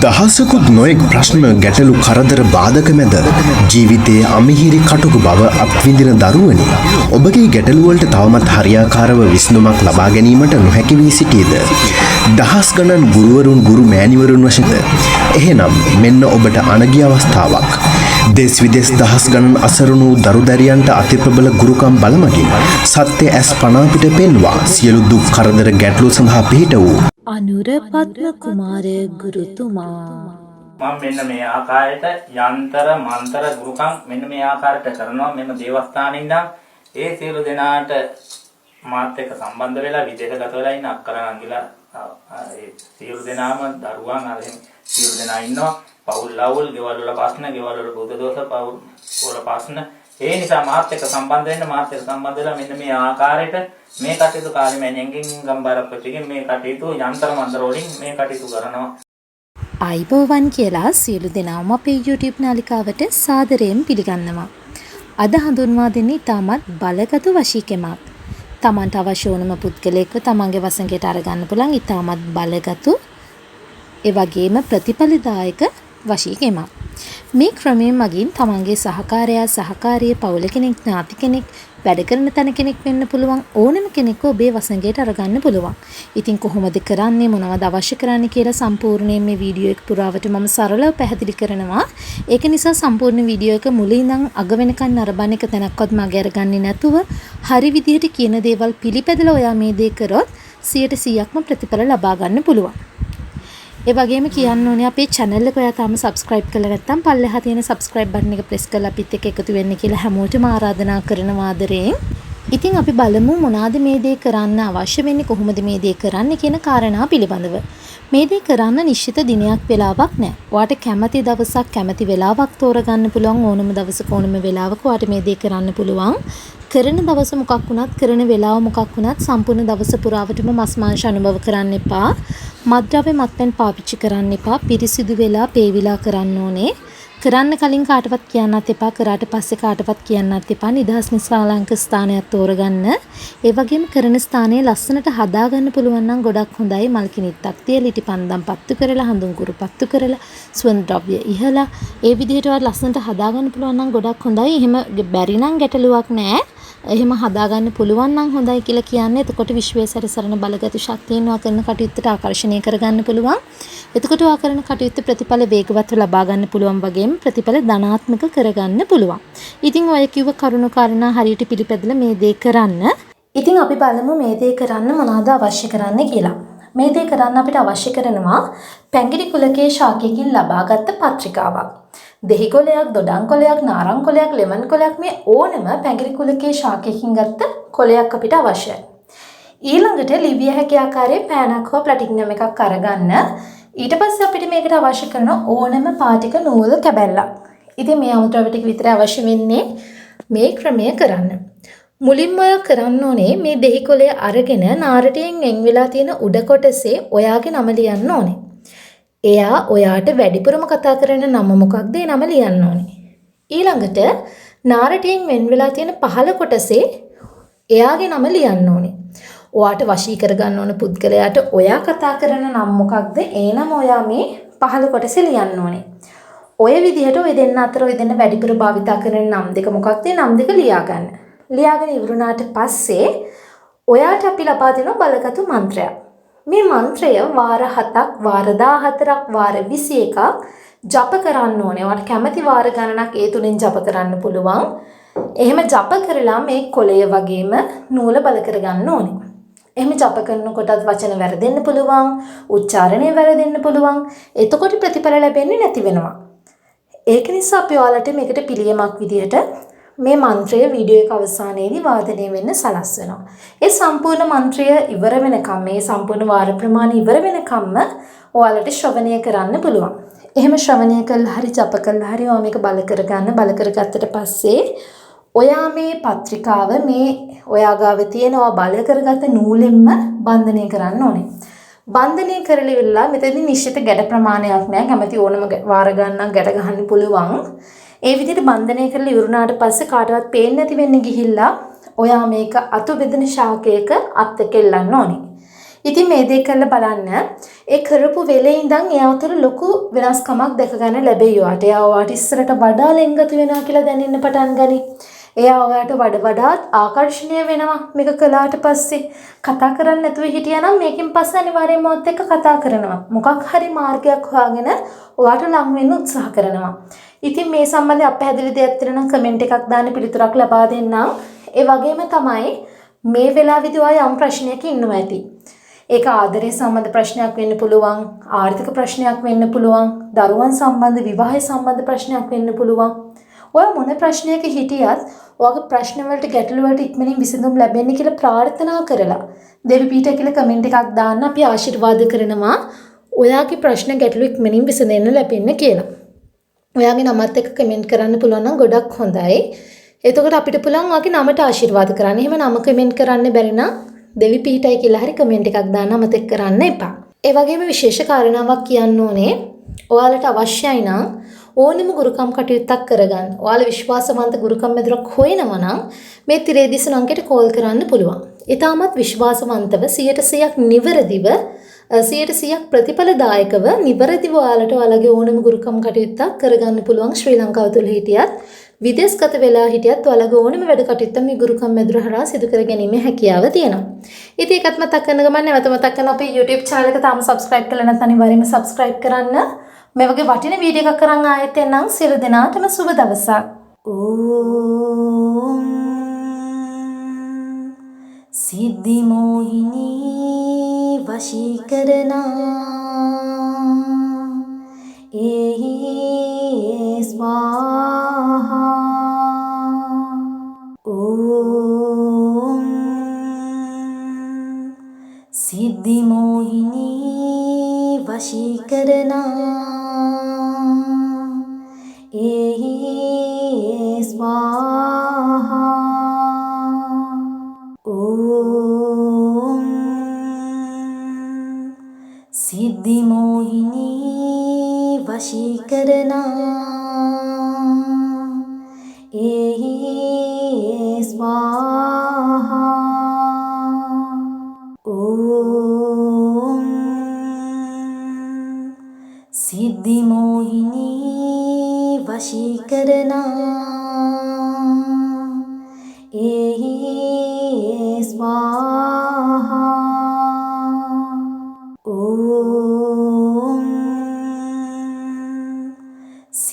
දහසකුත් නොයෙක් ප්‍රශ්න ගැටලු කරදර බාධක මැද ජීවිතයේ අමිහිරි කටුක බව අත්විඳින දරුවනි ඔබගේ ගැටලුවලට තවමත් හරියාකාරව විසඳුමක් ලබා ගැනීමට නොහැකි වී සිටියේද දහස් ගණන් ගුරුවරුන් ගුරු මෑණිවරුන් වශයෙන් එහෙනම් මෙන්න ඔබට අනගිය අවස්ථාවක් දේශ විදේශ දහස් ගණන් අසරණු දරුදැරියන්ට අතිප්‍රබල ගුරුකම් බලමගින් සත්‍ය ඇස් පනා පිට පෙන්වා සියලු දුක් කරදර ගැටලු සඳහා පිහිට වූ අනුර පද්ම කුමාර ගුරුතුමා මම මෙන්න මේ ආකාරයට යන්තර මන්තර ගුරුකම් මෙන්න මේ ආකාරයට කරනවා මෙන්න දේවස්ථානෙ ඉඳන් ඒ සියලු දෙනාට මාත් එක්ක සම්බන්ධ වෙලා විදේශගත වෙලා ඉන්න අක්කලා නංගිලා ඒ සියලු දෙනාම දරුවන් අරගෙන සියලු දෙනා ඉන්නවා පවුල් ලවුල් ගෙවල් වල ප්‍රශ්න ගෙවල් වල බුද්ධ දෝෂ පවුල් වල ප්‍රශ්න ඒ නිසා මාත් එක්ක සම්බන්ධ වෙන්න මාත් එක්ක සම්බන්ධ වෙලා මෙන්න මේ ආකාරයට මේ කටයුතු කාලෙ මෑණියන්ගෙන් ගම්බාරපතිගෙන් මේ කටයුතු යන්තර මන්තර වලින් මේ කටයුතු කරනවා අයිබෝවන් කියලා සියලු දෙනාම අපේ YouTube නාලිකාවට සාදරයෙන් පිළිගන්නවා. අද හඳුන්වා දෙන්නේ තාමත් බලගතු වශීකමක්. තමන්ට අවශ්‍ය වුණම පුද්ගලයෙක්ව තමන්ගේ වසඟයට අරගන්න පුළුවන් ඉතාමත් බලගතු ඒ වගේම ප්‍රතිඵලදායක වශීකමක්. මේ ක්‍රමයෙන් මගින් තමන්ගේ සහකාරයා සහකාරිය පවුල කෙනෙක් ඥාති කෙනෙක් වැඩ කරන තැන කෙනෙක් වෙන්න පුළුවන් ඕනම කෙනෙක්ව ඔබේ වසඟයට අරගන්න පුළුවන්. ඉතින් කොහොමද කරන්නේ මොනවද අවශ්‍ය කරන්නේ කියලා සම්පූර්ණයෙන් මේ වීඩියෝ එක පුරාවට මම සරලව පැහැදිලි කරනවා. ඒක නිසා සම්පූර්ණ වීඩියෝ එක මුලින් ඉඳන් අග වෙනකන් නරඹන්න එක තැනක්වත් මගේ අරගන්නේ නැතුව හරි විදිහට කියන දේවල් පිළිපැදලා ඔයා මේ දේ කරොත් 100%ක්ම ප්‍රතිඵල ලබා ගන්න පුළුවන්. ඒ වගේම කියන්න ඕනේ අපේ channel එක ඔයා තාම subscribe කරලා නැත්නම් පල්ලෙහා තියෙන subscribe button එක press කරලා අපිත් එක්ක එකතු වෙන්න කියලා හැමෝටම ආරාධනා කරනවා ආදරයෙන්. ඉතින් අපි බලමු මොනවාද මේ දේ කරන්න අවශ්‍ය වෙන්නේ කොහොමද මේ දේ කරන්න කියන කාරණා පිළිබඳව. මේ දේ කරන්න නිශ්චිත දිනයක් වෙලාවක් නැහැ. ඔයාට කැමති දවසක් කැමති වෙලාවක් තෝරගන්න පුළුවන් ඕනම දවසක ඕනම වෙලාවක ඔයාට මේ දේ කරන්න පුළුවන්. කරන දවස මොකක් වුණත් කරන වෙලාව මොකක් වුණත් සම්පූර්ණ දවස පුරාවටම මස් මාංශ අනුභව කරන්න එපා. මත්ද්‍රව්‍ය මත්පැන් පාවිච්චි කරන්න එපා. පිරිසිදු වෙලා පේවිලා කරන්න ඕනේ. කරන්න කලින් කාටවත් කියන්නත් එපා. කරාට පස්සේ කාටවත් කියන්නත් එපා. නිදහස් නිස්වාලංක ස්ථානයක් තෝරගන්න. ඒ වගේම කරන ස්ථානය ලස්සනට හදාගන්න පුළුවන් නම් ගොඩක් හොඳයි. මල් කිනිත්තක් තියලා ඉටි පන්දම් පත්තු කරලා හඳුන් කුරු පත්තු කරලා සුවඳ ද්‍රව්‍ය ඉහලා ඒ විදිහට ලස්සනට හදාගන්න පුළුවන් නම් ගොඩක් හොඳයි. එහෙම බැරි නම් ගැටලුවක් නැහැ. එහෙම හදාගන්න පුළුවන් නම් හොඳයි කියලා කියන්නේ. එතකොට විශ්වයේ සැරසරන බලගතු ශක්තියන් වා කරන කටයුත්තට ආකර්ෂණය කරගන්න පුළුවන්. එතකොට වා කරන කටයුත්ත ප්‍රතිඵල වේගවත්ව ලබා ගන්න පුළුවන් වගේම ප්‍රතිඵල ධනාත්මක කරගන්න පුළුවන්. ඉතින් ඔය කිව්ව කරුණු කාරණා හරියට පිළිපැදලා මේ දේ කරන්න. ඉතින් අපි බලමු මේ දේ කරන්න මොනවාද අවශ්‍ය කරන්නේ කියලා. මේ දේ කරන්න අපිට අවශ්‍ය කරනවා පැංගිරි කුලකයේ ශාකයකින් ලබාගත් පත්‍රිකාවක්. දෙහි කොලයක්, දොඩම් කොලයක්, නාරං කොලයක්, ලෙමන් කොලයක් මේ ඕනම පැංගිරි කුලකයේ ශාකයකින් ගත්ත කොලයක් අපිට අවශ්‍යයි. ඊළඟට ලිවිය හැකි ආකාරයේ පෑනක් හෝ ප්ලැටිනම් එකක් අරගන්න. ඊට පස්සේ අපිට මේකට අවශ්‍ය කරන ඕනම පාටික නූල් කැබැල්ලක්. ඉතින් මේ අමුද්‍රව්‍ය ටික විතර අවශ්‍ය වෙන්නේ මේ ක්‍රමය කරන්න. මුලින්ම කරන්න ඕනේ මේ දෙහි කොලය අරගෙන නාරටියෙන් වෙන් වෙලා තියෙන උඩ කොටසේ ඔයාගේ නම ලියන්න ඕනේ. එයා ඔයාට වැඩිපුරම කතා කරන නම මොකක්ද ඒ නම ලියන්න ඕනේ. ඊළඟට නාරටියෙන් වෙන් වෙලා තියෙන පහළ කොටසේ එයාගේ නම ලියන්න ඕනේ. ඔයාට වශී කරගන්න ඕන පුද්ගලයාට ඔයා කතා කරන නම මොකක්ද ඒ නම ඔයා මේ පහළ කොටසේ ලියන්න ඕනේ. ඔය විදිහට ඔය දෙන්න අතර ඔය දෙන්න වැඩිපුර භාවිතා කරන නම් දෙක මොකක්ද ඒ නම් දෙක ලියා ගන්න. ලියාගෙන ඉවරුණාට පස්සේ ඔයාට අපි ලබා දෙන බලගතු මන්ත්‍රයක්. මේ මන්ත්‍රය වාර 7ක් වාර 14ක් වාර 21ක් ජප කරන්න ඕනේ. ඔයාට කැමති වාර ගණනක් ඒ තුලින් ජප කරන්න පුළුවන්. එහෙම ජප කරලා මේ කොලය වගේම නූල බල කරගන්න ඕනේ. එහෙම ජප කරනකොටත් වචන වැරදෙන්න පුළුවන්, උච්චාරණය වැරදෙන්න පුළුවන්. එතකොට ප්‍රතිඵල ලැබෙන්නේ නැති වෙනවා. ඒක නිසා අපි ඔයාලට මේකට පිළියමක් විදිහට මේ මන්ත්‍රය වීඩියෝ එක අවසානයේදී වාදනය වෙන්න සලස්වනවා. ඒ සම්පූර්ණ මන්ත්‍රය ඉවර වෙනකම් මේ සම්පූර්ණ වාර ප්‍රමාණය ඉවර වෙනකම්ම ඔයාලට ශ්‍රවණය කරන්න පුළුවන්. එහෙම ශ්‍රවණය කළා හරි ජප කළා හරි ඔයා මේක බල කරගන්න. බල කරගත්තට පස්සේ ඔයා මේ පත්‍රිකාව මේ ඔයා ගාව තියෙනවා බල කරගත්ත නූලෙන්ම බන්ධනය කරන්න ඕනේ. බන්ධනය කරලා ඉවරලා මෙතනදී නිශ්චිත ගැට ප්‍රමාණයක් නැහැ. කැමති ඕනම වාර ගණනක් ගැට ගන්න පුළුවන්. ඒ විදිහට බන්ධනය කරලා ඉවරුනාට පස්සේ කාටවත් පේන්නේ නැති වෙන්න ගිහිල්ලා ඔයා මේක අතු බෙදෙන ශාකයක අත් කෙල්ලන්න ඕනේ. ඉතින් මේ දේ කරලා බලන්න. ඒ කරපු වෙලේ ඉඳන් එයා තුළ ලොකු වෙනස්කමක් දැක ගන්න ලැබෙයි ඔයාට. එයා ඔයාට ඉස්සරට වඩා ලෙන්ගතු වෙනවා කියලා දැනෙන්න පටන් ගනි. එයා ඔයාට වඩාත් ආකර්ෂණීය වෙනවා මේක කළාට පස්සේ. කතා කරන්නේ නැතුව හිටියානම් මේකෙන් පස්සේ අනිවාර්යයෙන්ම ඔයත් එක්ක කතා කරනවා. මොකක් හරි මාර්ගයක් හොයාගෙන ඔයාට ලං වෙන්න උත්සාහ කරනවා. ඉතින් මේ සම්බන්ධයෙන් අපහැදිලි දෙයක් තියෙනවා නම් කමෙන්ට් එකක් දාන්න පිළිතුරක් ලබා දෙන්නම්. ඒ වගේම තමයි මේ වෙලාවේදී ඔයා යම් ප්‍රශ්නයක ඉන්නවා ඇති. ඒක ආදරය සම්බන්ධ ප්‍රශ්නයක් වෙන්න පුළුවන්, ආර්ථික ප්‍රශ්නයක් වෙන්න පුළුවන්, දරුවන් සම්බන්ධ විවාහය සම්බන්ධ ප්‍රශ්නයක් වෙන්න පුළුවන්. ඔය මොන ප්‍රශ්නයක හිටියත් ඔයාගේ ප්‍රශ්න වලට ගැටලු වලට ඉක්මනින් විසඳුම් ලැබෙන්න කියලා ප්‍රාර්ථනා කරලා දෙවි පීඨ කියලා කමෙන්ට් එකක් දාන්න අපි ආශිර්වාද කරනවා. ඔයාගේ ප්‍රශ්න ගැටලු ඉක්මනින් විසඳෙන්න ලැබෙන්න කියලා. ඔයාගේ නමත් එක්ක කමෙන්ට් කරන්න පුළුවන් නම් ගොඩක් හොඳයි. එතකොට අපිට පුළුවන් ඔයාගේ නමට ආශිර්වාද කරන්න. එහෙම නම කමෙන්ට් කරන්න බැරි නම් දෙවි පීඨයි කියලා හරි කමෙන්ට් එකක් දාන්න අමතක කරන්න එපා. ඒ වගේම විශේෂ කාරණාවක් කියන්න ඕනේ. ඔයාලට අවශ්‍යයි නම් ඕනෙම ගුරුකම් කටයුත්තක් කරගන්න. ඔයාලා විශ්වාසවන්ත ගුරුකම් මැදුරක් හොයනවා නම් මේ තිරේ දිසන අංකයට කෝල් කරන්න පුළුවන්. ඊටමත් විශ්වාසවන්තව 100% නිවැරදිව 100% ප්‍රතිඵලදායකව නිවැරදිව ඔයාලට ඔයාලගේ ඕනෙම ගුරුකම් කටයුත්තක් කරගන්න පුළුවන්. ශ්‍රී ලංකාව තුළ හිටියත් විදේශගත වෙලා හිටියත් ඔයාලගේ ඕනෙම වැඩ කටයුත්ත මේ ගුරුකම් මැදුර හරහා සිදු කර ගැනීමේ හැකියාව තියෙනවා. ඉතින් ඒකත් මතක් කරන ගමන් නැවත මතක් කරන අපේ YouTube channel එක තාම subscribe කරලා නැත්නම් අනිවාර්යයෙන්ම subscribe කරන්න. මේ වගේ වටින වීඩියෝ එකක් කරන් ආයෙත් එන්නම්. සියලු දෙනාටම සුබ දවසක්. ඕම් සිද්ධි මොහිනී වශීකරනා එහි ස්වාහා ඕම් සිද්ධි මොහිනී වශීකරනා එහි ස්වාහා ඕම් සිද්ධි මොහිනී වශීකරනා එහි ස්වාහා ඕම් සිද්ධි මොහිනී වශීකරනා එහි ස්වාහා ඕම්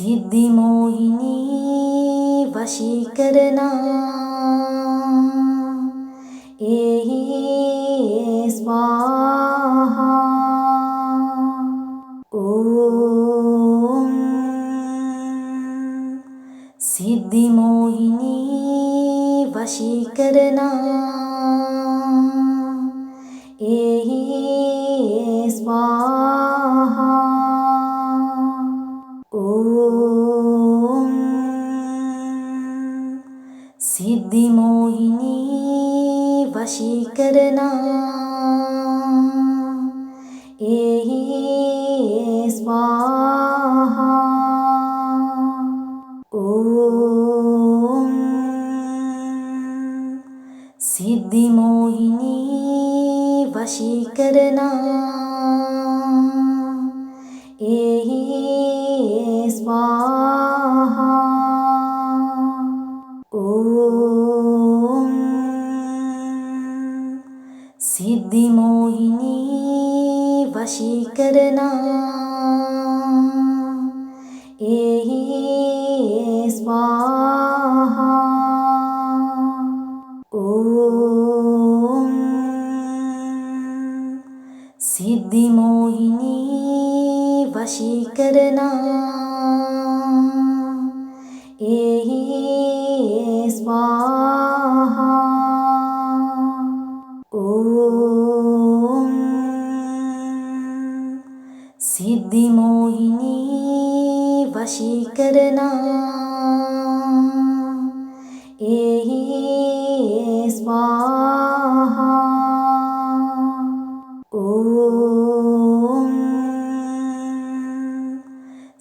සිද්ධි මොහිනී වශීකරනා එහි ස්වාහා ඕම් සිද්ධි මොහිනී වශීකරනා එහි ස්වාහා ඕම් සිද්ධි මොහිනී වශීකරනා එහි ස්වාහා ඕම් සිද්ධි මොහිනී වශීකරනා එහි ස්වාහා ඕම් සිද්ධි මොහිනී වශීකරනා එහි ස්වාහා ඕම් සිද්ධි මොහිනී වශීකරනා එහි ස්වාහා ඕම් සිද්ධි මොහිනී වශීකරනා එහි ස්වාහා ඕම්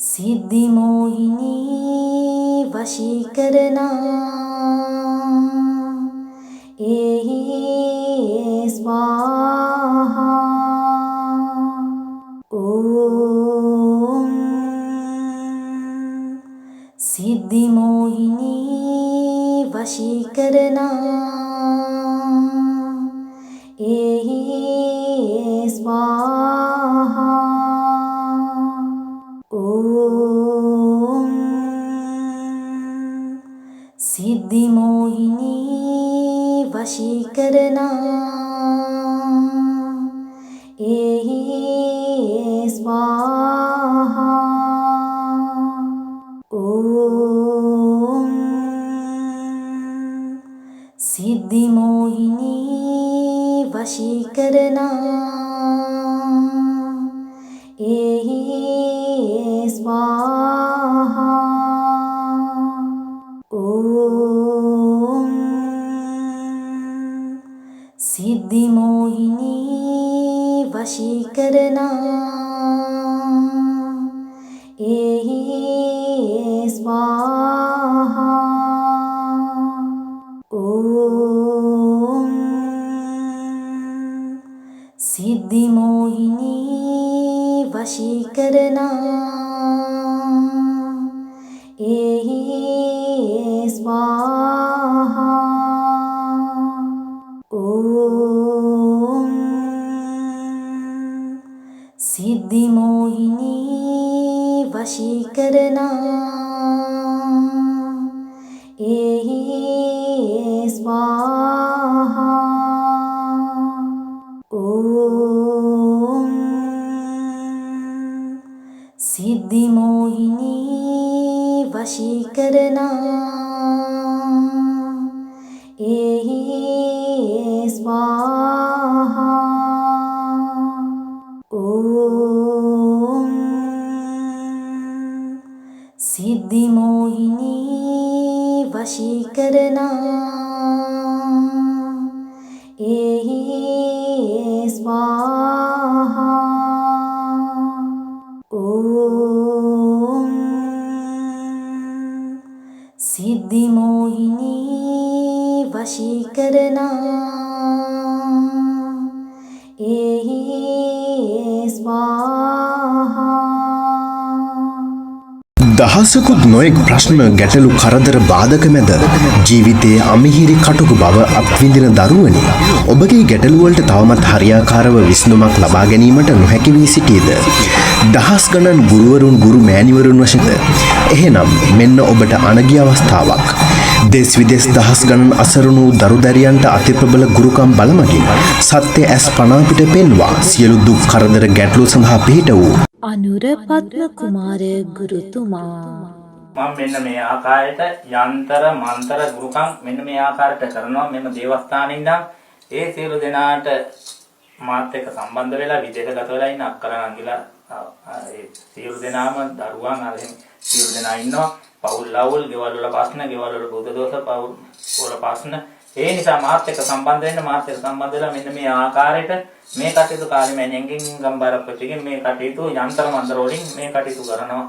සිද්ධි මොහිනී වශීකරනා එහි ස්වාහා සිද්ධි මෝහිනී වශී කරනා එහි ස්වාහා ඕම් සිද්ධි මෝහිනී වශී කරනා එහි ස්වාහා ඕම් සිද්ධි මෝහිනී වශී කරනා එහි ස්වාහා ඕම් සිද්ධි මෝහිනී වශී කරනා එහි ස්වාහා ඕම් සිද්ධි මෝහිනී වශී කරනා එහි ස්වාහා ඕම් සිද්ධි මෝහිනී වශී කරනා එහි ස්වාහා ඕම් සිද්ධි මෝහිනී වශී කරනා එහි ස්වාහා ඕම් සිද්ධි මෝහිනී වශී කරනා එහි ස්වාහා ඕම් සිද්ධි මෝහිනී වශී කරනා එහි ස්වාහා දහසකුත් නොයෙක් ප්‍රශ්න ගැටලු කරදර බාධක මැද ජීවිතයේ අමිහිරි කටුක බව අත්විඳින දරුවනි ඔබගේ ගැටලුවලට තවමත් හරියාකාරව විසඳුමක් ලබා ගැනීමට නොහැකි වී සිටියේද දහස් ගණන් ගුරුවරුන් ගුරු මෑණිවරුන් වශයෙන් එහෙනම් මෙන්න ඔබට අනගිය අවස්ථාවක් දෙස් විදෙස් දහස් ගණන් අසරණු දරු දැරියන්ට අතිප්‍රබල ගුරුකම් බලමගින් සත්‍ය ඇස් පනා පිට පෙන්වා සියලු දුක් කරදර ගැටලු සඳහා පිහිට වූ අනුර පද්ම කුමාර ගුරුතුමා මම මෙන්න මේ ආකාරයට යන්තර මන්තර ගුරුකම් මෙන්න මේ ආකාරයට කරනවා මෙම දේවස්ථානේ ඉඳන් ඒ සියලු දෙනාට මාත් එක්ක සම්බන්ධ වෙලා විදේශගත වෙලා ඉන්න අක්කලා නංගිලා ඒ සියලු දෙනාම දරුවන් අරගෙන සියලු දෙනා ඉන්නවා පවුල් ලවුල් ගෙවල් වල ප්‍රශ්න ගෙවල් වල බුද්ධ දෝෂ පවුල් වල ප්‍රශ්න ඒ නිසා මාත් එක්ක සම්බන්ධ වෙන්න මාත් එක්ක සම්බන්ධ වෙලා මෙන්න මේ ආකාරයට මේ කටයුතු කාර්යමයන්ගෙන් ගම්බාරපතිගෙන් මේ කටයුතු යන්තර මන්තර වලින් මේ කටයුතු කරනවා